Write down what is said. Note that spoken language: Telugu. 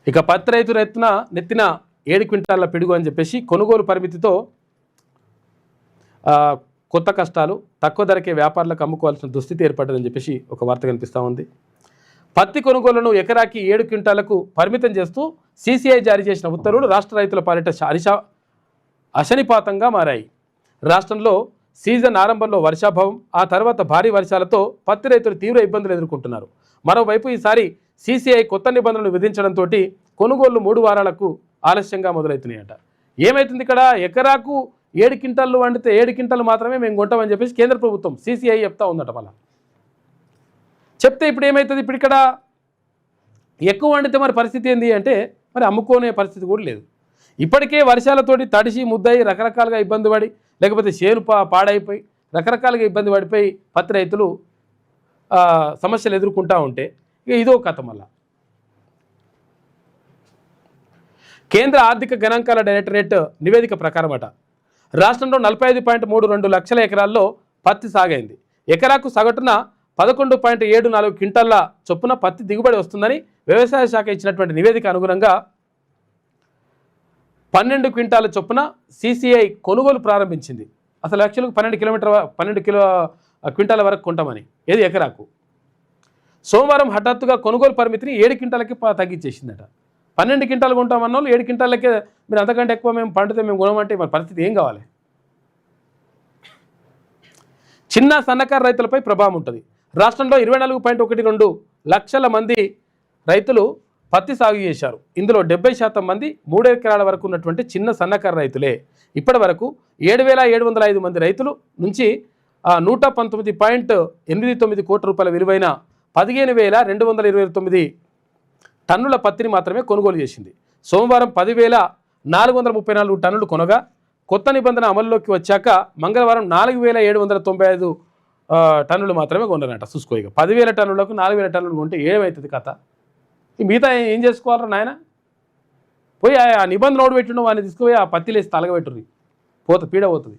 ఇక పత్తి రైతు నెత్తిన 7 క్వింటాల పిడుగు అని చెప్పేసి కొనుగోలు పరిమితితో కొత్త కష్టాలు, తక్కువ ధరకే వ్యాపారులకు అమ్ముకోవాల్సిన దుస్థితి ఏర్పడ్డదని చెప్పేసి ఒక వార్త కనిపిస్తూ ఉంది. పత్తి కొనుగోలును ఎకరాకి 7 క్వింటాలకు పరిమితం చేస్తూ సీసీఐ జారీ చేసిన ఉత్తర్వులు రాష్ట్ర రైతుల పాలిట అశనిపాతంగా మారాయి. రాష్ట్రంలో సీజన్ ఆరంభంలో వర్షాభావం, ఆ తర్వాత భారీ వర్షాలతో పత్తి రైతులు తీవ్ర ఇబ్బందులు ఎదుర్కొంటున్నారు. మరోవైపు ఈసారి సీసీఐ కొత్త నిబంధనలు విధించడంతో కొనుగోళ్లు 3 వారాలకు ఆలస్యంగా మొదలవుతున్నాయట. ఏమవుతుంది ఇక్కడ? ఎకరాకు 7 క్వింటాలు వండితే 7 క్వింటాలు మాత్రమే మేము కొంటామని చెప్పేసి కేంద్ర ప్రభుత్వం సీసీఐ చెప్తా ఉందట. మళ్ళా చెప్తే ఇప్పుడు ఏమవుతుంది? ఇప్పుడు ఇక్కడ ఎక్కువ వండితే మరి పరిస్థితి ఏంది అంటే మరి అమ్ముకునే పరిస్థితి కూడా లేదు. ఇప్పటికే వర్షాలతోటి తడిసి ముద్దయి రకరకాలుగా ఇబ్బంది పడి, లేకపోతే చేను పాడైపోయి రకరకాలుగా ఇబ్బంది పడిపోయి పత్తి రైతులు సమస్యలు ఎదుర్కొంటూ ఉంటే ఇక ఇదో కథ. మళ్ళా కేంద్ర ఆర్థిక గణాంకాల డైరెక్టరేట్ నివేదిక ప్రకారం రాష్ట్రంలో 45.32 లక్షల ఎకరాల్లో పత్తి సాగైంది. ఎకరాకు సగటున 11.74 క్వింటాల చొప్పున పత్తి దిగుబడి వస్తుందని వ్యవసాయ శాఖ ఇచ్చినటువంటి నివేదిక అనుగుణంగా 12 క్వింటాల చొప్పున సీసీఐ కొనుగోలు ప్రారంభించింది. అసలు యాక్చువల్గా 12 క్వింటాల వరకు కొంటామని, ఏది ఎకరాకు. సోమవారం హఠాత్తుగా కొనుగోలు పరిమితిని 7 క్వింటాలకి తగ్గించేసిందట. 12 క్వింటాలు కొంటామన్న వాళ్ళు 7 క్వింటాలకే మీరు అంతకంటే ఎక్కువ మేము పండితే మేము కొనమంటే మరి పరిస్థితి ఏం కావాలి? చిన్న సన్నకారు రైతులపై ప్రభావం ఉంటుంది. రాష్ట్రంలో 24.12 లక్షల మంది రైతులు పత్తి సాగు చేశారు. ఇందులో 70% మంది 3 ఎకరాల వరకు ఉన్నటువంటి చిన్న సన్నకారు రైతులే. ఇప్పటి వరకు 7,705 మంది రైతులు నుంచి 119.89 కోట్ల రూపాయల విలువైన 15,229 టన్నుల పత్తిని మాత్రమే కొనుగోలు చేసింది. సోమవారం 10,434 టన్నులు కొనగా, కొత్త నిబంధన అమల్లోకి వచ్చాక మంగళవారం 4,795 టన్నులు మాత్రమే కొన్నారట. చూసుకో, ఇక 10,000 టన్నులకు 4,000 టన్నులు కొంటే ఏమవుతుంది కథ? ఈ మిగతా ఏం చేసుకోవాలరా నాయన? పోయి ఆ నిబంధన ఓడి పెట్టిండు, వాడిని తీసుకుపోయి ఆ పత్తిలేసి తలగబెట్టుర్రి, పీడ పోతుంది.